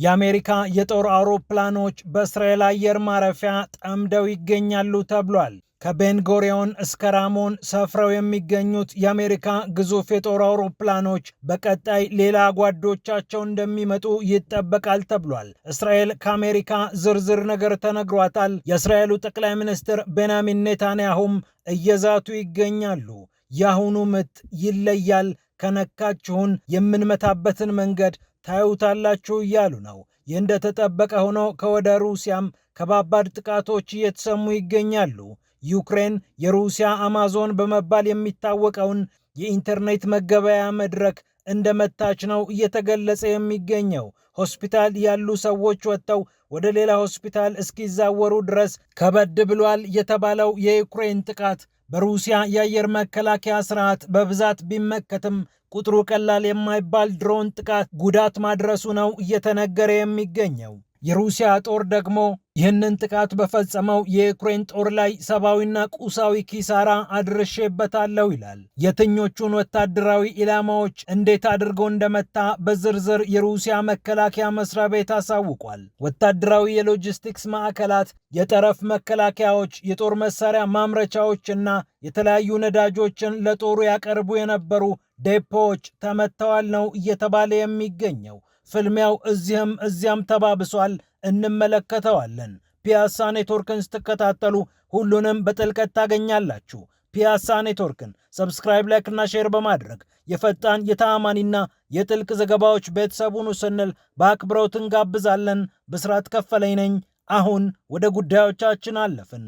የአሜሪካ የጦር አውሮፕላኖች በእስራኤል አየር ማረፊያ ጠምደው ይገኛሉ ተብሏል። ከቤንጎሪዮን እስከ ራሞን ሰፍረው የሚገኙት የአሜሪካ ግዙፍ የጦር አውሮፕላኖች በቀጣይ ሌላ ጓዶቻቸው እንደሚመጡ ይጠበቃል ተብሏል። እስራኤል ከአሜሪካ ዝርዝር ነገር ተነግሯታል። የእስራኤሉ ጠቅላይ ሚኒስትር ቤንያሚን ኔታንያሁም እየዛቱ ይገኛሉ። የአሁኑ ምት ይለያል፣ ከነካችሁን የምንመታበትን መንገድ ታዩታላችሁ እያሉ ነው። ይህ እንደተጠበቀ ሆኖ ከወደ ሩሲያም ከባባድ ጥቃቶች እየተሰሙ ይገኛሉ። ዩክሬን የሩሲያ አማዞን በመባል የሚታወቀውን የኢንተርኔት መገበያያ መድረክ እንደመታች ነው እየተገለጸ የሚገኘው። ሆስፒታል ያሉ ሰዎች ወጥተው ወደ ሌላ ሆስፒታል እስኪዛወሩ ድረስ ከበድ ብሏል የተባለው የዩክሬን ጥቃት በሩሲያ የአየር መከላከያ ስርዓት በብዛት ቢመከትም ቁጥሩ ቀላል የማይባል ድሮን ጥቃት ጉዳት ማድረሱ ነው እየተነገረ የሚገኘው። የሩሲያ ጦር ደግሞ ይህንን ጥቃት በፈጸመው የዩክሬን ጦር ላይ ሰብአዊና ቁሳዊ ኪሳራ አድርሼበታለሁ ይላል። የትኞቹን ወታደራዊ ኢላማዎች እንዴት አድርጎ እንደመታ በዝርዝር የሩሲያ መከላከያ መስሪያ ቤት አሳውቋል። ወታደራዊ የሎጂስቲክስ ማዕከላት፣ የጠረፍ መከላከያዎች፣ የጦር መሳሪያ ማምረቻዎችና የተለያዩ ነዳጆችን ለጦሩ ያቀርቡ የነበሩ ዴፖዎች ተመተዋል ነው እየተባለ የሚገኘው። ፍልሚያው እዚህም እዚያም ተባብሷል። እንመለከተዋለን። ፒያሳ ኔትወርክን ስትከታተሉ ሁሉንም በጥልቀት ታገኛላችሁ። ፒያሳ ኔትወርክን ሰብስክራይብ፣ ላይክ እና ሼር በማድረግ የፈጣን የተአማኒና የጥልቅ ዘገባዎች ቤተሰቡን ስንል በአክብሮት እንጋብዛለን። ብስራት ከፈለኝ ነኝ። አሁን ወደ ጉዳዮቻችን አለፍን።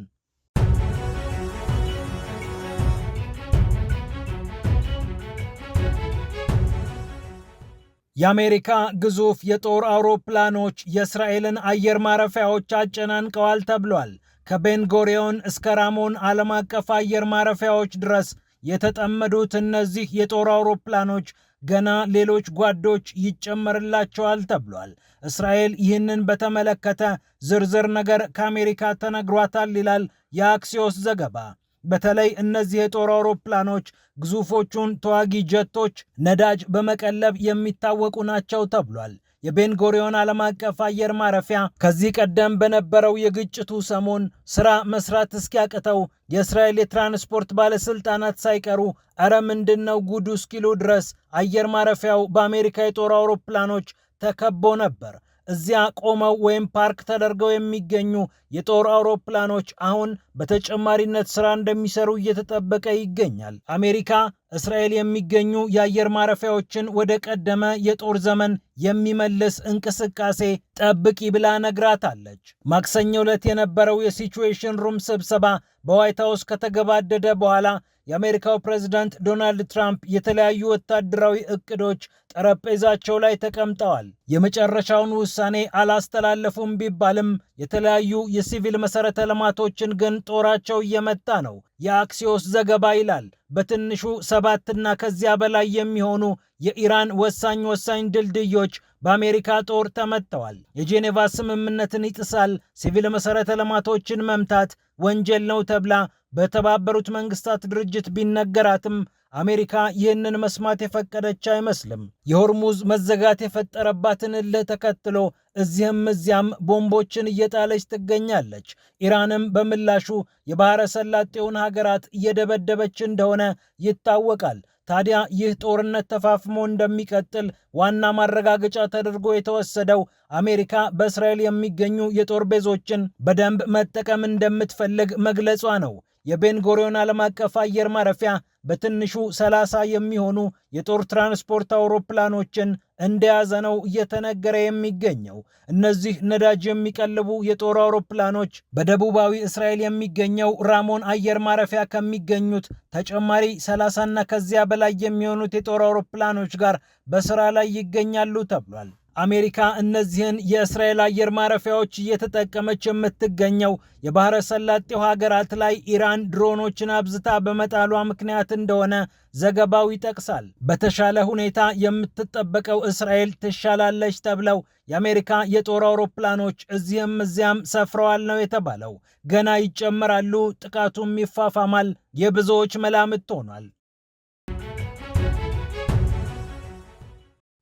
የአሜሪካ ግዙፍ የጦር አውሮፕላኖች የእስራኤልን አየር ማረፊያዎች አጨናንቀዋል ተብሏል። ከቤንጎሪዮን እስከ ራሞን ዓለም አቀፍ አየር ማረፊያዎች ድረስ የተጠመዱት እነዚህ የጦር አውሮፕላኖች ገና ሌሎች ጓዶች ይጨመርላቸዋል ተብሏል። እስራኤል ይህንን በተመለከተ ዝርዝር ነገር ከአሜሪካ ተነግሯታል ይላል የአክሲዮስ ዘገባ። በተለይ እነዚህ የጦር አውሮፕላኖች ግዙፎቹን ተዋጊ ጀቶች ነዳጅ በመቀለብ የሚታወቁ ናቸው ተብሏል። የቤንጎሪዮን ዓለም አቀፍ አየር ማረፊያ ከዚህ ቀደም በነበረው የግጭቱ ሰሞን ስራ መስራት እስኪያቅተው የእስራኤል የትራንስፖርት ባለስልጣናት ሳይቀሩ እረ ምንድነው ጉዱ እስኪሉ ድረስ አየር ማረፊያው በአሜሪካ የጦር አውሮፕላኖች ተከቦ ነበር። እዚያ ቆመው ወይም ፓርክ ተደርገው የሚገኙ የጦር አውሮፕላኖች አሁን በተጨማሪነት ስራ እንደሚሰሩ እየተጠበቀ ይገኛል። አሜሪካ እስራኤል የሚገኙ የአየር ማረፊያዎችን ወደ ቀደመ የጦር ዘመን የሚመልስ እንቅስቃሴ ጠብቂ ብላ ነግራታለች። ማክሰኞ ዕለት የነበረው የሲቹዌሽን ሩም ስብሰባ በዋይት ሃውስ ከተገባደደ በኋላ የአሜሪካው ፕሬዝዳንት ዶናልድ ትራምፕ የተለያዩ ወታደራዊ እቅዶች ጠረጴዛቸው ላይ ተቀምጠዋል። የመጨረሻውን ውሳኔ አላስተላለፉም ቢባልም የተለያዩ የሲቪል መሰረተ ልማቶችን ግን ጦራቸው እየመታ ነው። የአክሲዮስ ዘገባ ይላል በትንሹ 7 ከዚያ በላይ የሚሆኑ የኢራን ወሳኝ ድልድዮች በአሜሪካ ጦር ተመተዋል። የጄኔቫ ስምምነትን ይጥሳል፣ ሲቪል መሰረተ ልማቶችን መምታት ወንጀል ነው ተብላ በተባበሩት መንግስታት ድርጅት ቢነገራትም አሜሪካ ይህንን መስማት የፈቀደች አይመስልም። የሆርሙዝ መዘጋት የፈጠረባትን እልህ ተከትሎ እዚህም እዚያም ቦምቦችን እየጣለች ትገኛለች። ኢራንም በምላሹ የባህረ ሰላጤውን ሀገራት እየደበደበች እንደሆነ ይታወቃል። ታዲያ ይህ ጦርነት ተፋፍሞ እንደሚቀጥል ዋና ማረጋገጫ ተደርጎ የተወሰደው አሜሪካ በእስራኤል የሚገኙ የጦር ቤዞችን በደንብ መጠቀም እንደምትፈልግ መግለጿ ነው። የቤንጎሪዮን ዓለም አቀፍ አየር ማረፊያ በትንሹ 30 የሚሆኑ የጦር ትራንስፖርት አውሮፕላኖችን እንደያዘ ነው እየተነገረ የሚገኘው። እነዚህ ነዳጅ የሚቀልቡ የጦር አውሮፕላኖች በደቡባዊ እስራኤል የሚገኘው ራሞን አየር ማረፊያ ከሚገኙት ተጨማሪ 30 ከዚያ በላይ የሚሆኑት የጦር አውሮፕላኖች ጋር በስራ ላይ ይገኛሉ ተብሏል። አሜሪካ እነዚህን የእስራኤል አየር ማረፊያዎች እየተጠቀመች የምትገኘው የባህረ ሰላጤው ሀገራት ላይ ኢራን ድሮኖችን አብዝታ በመጣሏ ምክንያት እንደሆነ ዘገባው ይጠቅሳል። በተሻለ ሁኔታ የምትጠበቀው እስራኤል ትሻላለች ተብለው የአሜሪካ የጦር አውሮፕላኖች እዚህም እዚያም ሰፍረዋል ነው የተባለው። ገና ይጨመራሉ፣ ጥቃቱም ይፋፋማል፣ የብዙዎች መላምት ሆኗል።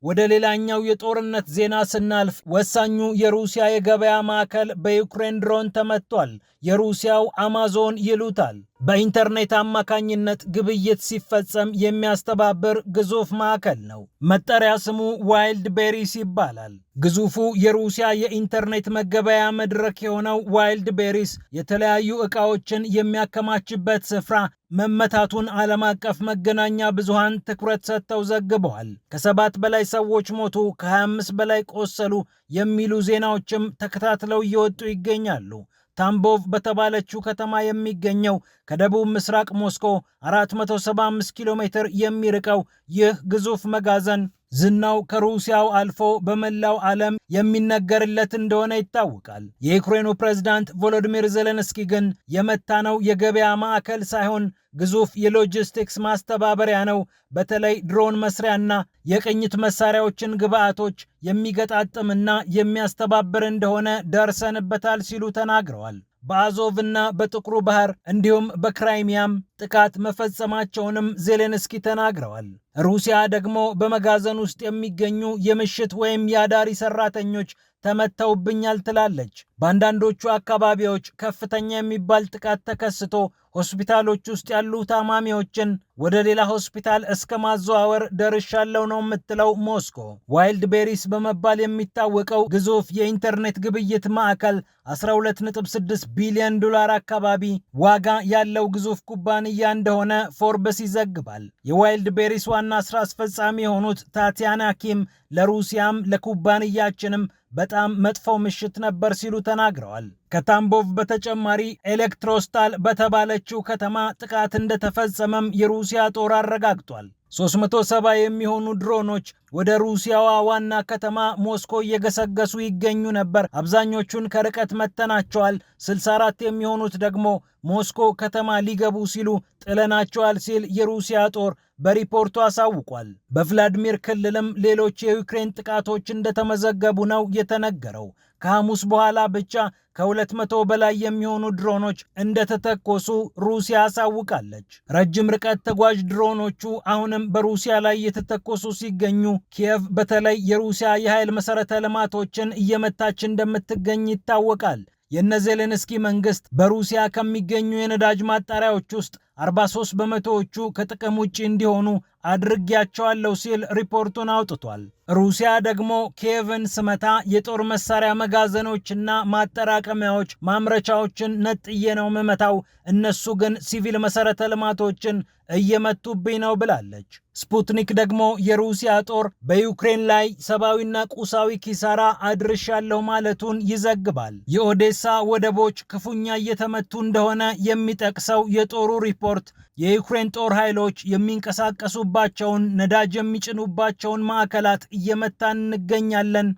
ወደ ሌላኛው የጦርነት ዜና ስናልፍ ወሳኙ የሩሲያ የገበያ ማዕከል በዩክሬን ድሮን ተመቷል። የሩሲያው አማዞን ይሉታል። በኢንተርኔት አማካኝነት ግብይት ሲፈጸም የሚያስተባብር ግዙፍ ማዕከል ነው። መጠሪያ ስሙ ዋይልድ ቤሪስ ይባላል። ግዙፉ የሩሲያ የኢንተርኔት መገበያ መድረክ የሆነው ዋይልድ ቤሪስ የተለያዩ ዕቃዎችን የሚያከማችበት ስፍራ መመታቱን ዓለም አቀፍ መገናኛ ብዙሃን ትኩረት ሰጥተው ዘግበዋል። ከ7 በላይ ሰዎች ሞቱ፣ ከ25 በላይ ቆሰሉ የሚሉ ዜናዎችም ተከታትለው እየወጡ ይገኛሉ። ታምቦቭ በተባለችው ከተማ የሚገኘው ከደቡብ ምስራቅ ሞስኮ 475 ኪሎ ሜትር የሚርቀው ይህ ግዙፍ መጋዘን ዝናው ከሩሲያው አልፎ በመላው ዓለም የሚነገርለት እንደሆነ ይታወቃል። የዩክሬኑ ፕሬዝዳንት ቮሎዲሚር ዜሌንስኪ ግን የመታነው የገበያ ማዕከል ሳይሆን ግዙፍ የሎጂስቲክስ ማስተባበሪያ ነው፣ በተለይ ድሮን መስሪያና የቅኝት መሳሪያዎችን ግብአቶች የሚገጣጥምና የሚያስተባብር እንደሆነ ደርሰንበታል ሲሉ ተናግረዋል። በአዞቭና በጥቁሩ ባህር እንዲሁም በክራይሚያም ጥቃት መፈጸማቸውንም ዜሌንስኪ ተናግረዋል። ሩሲያ ደግሞ በመጋዘን ውስጥ የሚገኙ የምሽት ወይም የአዳሪ ሰራተኞች ተመተውብኛል ትላለች። በአንዳንዶቹ አካባቢዎች ከፍተኛ የሚባል ጥቃት ተከስቶ ሆስፒታሎች ውስጥ ያሉ ታማሚዎችን ወደ ሌላ ሆስፒታል እስከ ማዘዋወር ደርሻለው ነው የምትለው ሞስኮ። ዋይልድ ቤሪስ በመባል የሚታወቀው ግዙፍ የኢንተርኔት ግብይት ማዕከል 12.6 ቢሊዮን ዶላር አካባቢ ዋጋ ያለው ግዙፍ ኩባንያ እንደሆነ ፎርብስ ይዘግባል። የዋይልድ ቤሪስ ዋና ስራ አስፈጻሚ የሆኑት ታቲያና ኪም ለሩሲያም ለኩባንያችንም በጣም መጥፎ ምሽት ነበር ሲሉ ተናግረዋል። ከታምቦቭ በተጨማሪ ኤሌክትሮስታል በተባለችው ከተማ ጥቃት እንደተፈጸመም የሩሲያ ጦር አረጋግጧል። 370 የሚሆኑ ድሮኖች ወደ ሩሲያዋ ዋና ከተማ ሞስኮ እየገሰገሱ ይገኙ ነበር። አብዛኞቹን ከርቀት መተናቸዋል። 64 የሚሆኑት ደግሞ ሞስኮ ከተማ ሊገቡ ሲሉ ጥለናቸዋል ሲል የሩሲያ ጦር በሪፖርቱ አሳውቋል። በቭላድሚር ክልልም ሌሎች የዩክሬን ጥቃቶች እንደተመዘገቡ ነው የተነገረው። ከሐሙስ በኋላ ብቻ ከ200 በላይ የሚሆኑ ድሮኖች እንደተተኮሱ ሩሲያ አሳውቃለች። ረጅም ርቀት ተጓዥ ድሮኖቹ አሁንም በሩሲያ ላይ የተተኮሱ ሲገኙ ኪየቭ በተለይ የሩሲያ የኃይል መሠረተ ልማቶችን እየመታች እንደምትገኝ ይታወቃል። የነ ዜሌንስኪ መንግስት በሩሲያ ከሚገኙ የነዳጅ ማጣሪያዎች ውስጥ 43 በመቶዎቹ ከጥቅም ውጪ እንዲሆኑ አድርጌያቸዋለሁ ሲል ሪፖርቱን አውጥቷል። ሩሲያ ደግሞ ኪየቭን ስመታ የጦር መሳሪያ መጋዘኖችና ማጠራቀሚያዎች ማምረቻዎችን ነጥዬ ነው መመታው፣ እነሱ ግን ሲቪል መሰረተ ልማቶችን እየመቱብኝ ነው ብላለች። ስፑትኒክ ደግሞ የሩሲያ ጦር በዩክሬን ላይ ሰብአዊና ቁሳዊ ኪሳራ አድርሻለሁ ማለቱን ይዘግባል። የኦዴሳ ወደቦች ክፉኛ እየተመቱ እንደሆነ የሚጠቅሰው የጦሩ ሪፖርት የዩክሬን ጦር ኃይሎች የሚንቀሳቀሱባቸውን ነዳጅ የሚጭኑባቸውን ማዕከላት እየመታን እንገኛለን፣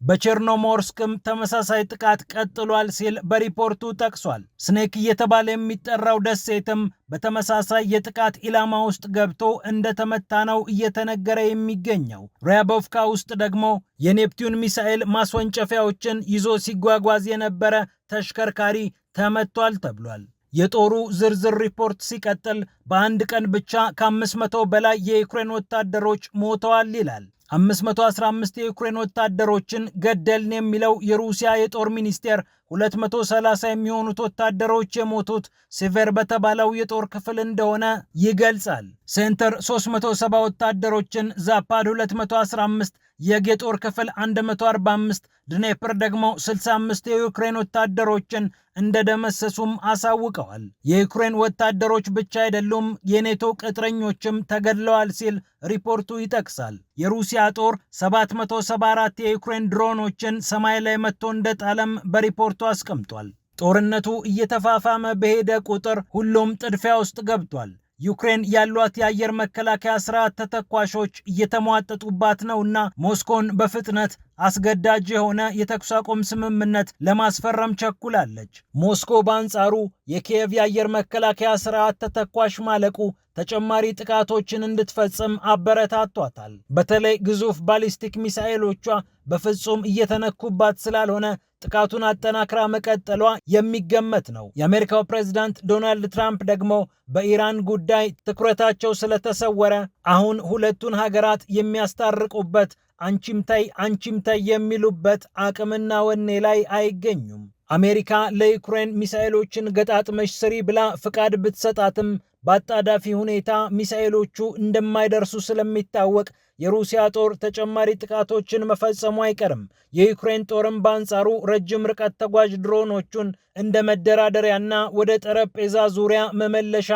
በቸርኖሞርስክም ተመሳሳይ ጥቃት ቀጥሏል ሲል በሪፖርቱ ጠቅሷል። ስኔክ እየተባለ የሚጠራው ደሴትም በተመሳሳይ የጥቃት ኢላማ ውስጥ ገብቶ እንደተመታ ነው እየተነገረ የሚገኘው። ሪያቦቭካ ውስጥ ደግሞ የኔፕቲዩን ሚሳኤል ማስወንጨፊያዎችን ይዞ ሲጓጓዝ የነበረ ተሽከርካሪ ተመቷል ተብሏል። የጦሩ ዝርዝር ሪፖርት ሲቀጥል በአንድ ቀን ብቻ ከ500 በላይ የዩክሬን ወታደሮች ሞተዋል ይላል። 515 የዩክሬን ወታደሮችን ገደልን የሚለው የሩሲያ የጦር ሚኒስቴር 230 የሚሆኑት ወታደሮች የሞቱት ሲቨር በተባለው የጦር ክፍል እንደሆነ ይገልጻል። ሴንተር 370 ወታደሮችን፣ ዛፓድ 215፣ የጌጦር ክፍል 145፣ ድኔፕር ደግሞ 65 የዩክሬን ወታደሮችን እንደደመሰሱም አሳውቀዋል። የዩክሬን ወታደሮች ብቻ አይደሉም፣ የኔቶ ቅጥረኞችም ተገድለዋል ሲል ሪፖርቱ ይጠቅሳል። የሩሲያ ጦር 774 የዩክሬን ድሮኖችን ሰማይ ላይ መጥቶ እንደጣለም በሪፖርቱ አስቀምጧል። ጦርነቱ እየተፋፋመ በሄደ ቁጥር ሁሉም ጥድፊያ ውስጥ ገብቷል። ዩክሬን ያሏት የአየር መከላከያ ስርዓት ተተኳሾች እየተሟጠጡባት ነውና ሞስኮን በፍጥነት አስገዳጅ የሆነ የተኩስ አቁም ስምምነት ለማስፈረም ቸኩላለች። ሞስኮ በአንጻሩ የኪየቭ የአየር መከላከያ ስርዓት ተተኳሽ ማለቁ ተጨማሪ ጥቃቶችን እንድትፈጽም አበረታቷታል። በተለይ ግዙፍ ባሊስቲክ ሚሳኤሎቿ በፍጹም እየተነኩባት ስላልሆነ ጥቃቱን አጠናክራ መቀጠሏ የሚገመት ነው። የአሜሪካው ፕሬዝዳንት ዶናልድ ትራምፕ ደግሞ በኢራን ጉዳይ ትኩረታቸው ስለተሰወረ አሁን ሁለቱን ሀገራት የሚያስታርቁበት አንቺም ታይ የሚሉበት አቅምና ወኔ ላይ አይገኙም። አሜሪካ ለዩክሬን ሚሳኤሎችን ገጣጥመሽ ስሪ ብላ ፍቃድ ብትሰጣትም በአጣዳፊ ሁኔታ ሚሳኤሎቹ እንደማይደርሱ ስለሚታወቅ የሩሲያ ጦር ተጨማሪ ጥቃቶችን መፈጸሙ አይቀርም። የዩክሬን ጦርም በአንጻሩ ረጅም ርቀት ተጓዥ ድሮኖቹን እንደ መደራደሪያና ወደ ጠረጴዛ ዙሪያ መመለሻ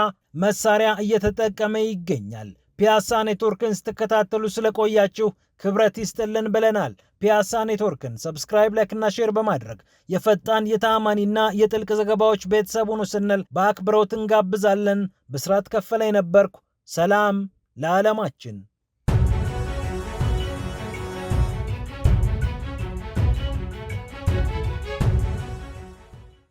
መሳሪያ እየተጠቀመ ይገኛል። ፒያሳ ኔትወርክን ስትከታተሉ ስለቆያችሁ ክብረት ይስጥልን ብለናል። ፒያሳ ኔትወርክን ሰብስክራይብ፣ ላይክ እና ሼር በማድረግ የፈጣን የተአማኒና የጥልቅ ዘገባዎች ቤተሰብ ሁኑ ስንል በአክብሮት እንጋብዛለን። ብስራት ከፈለ ነበርኩ። ሰላም ለዓለማችን።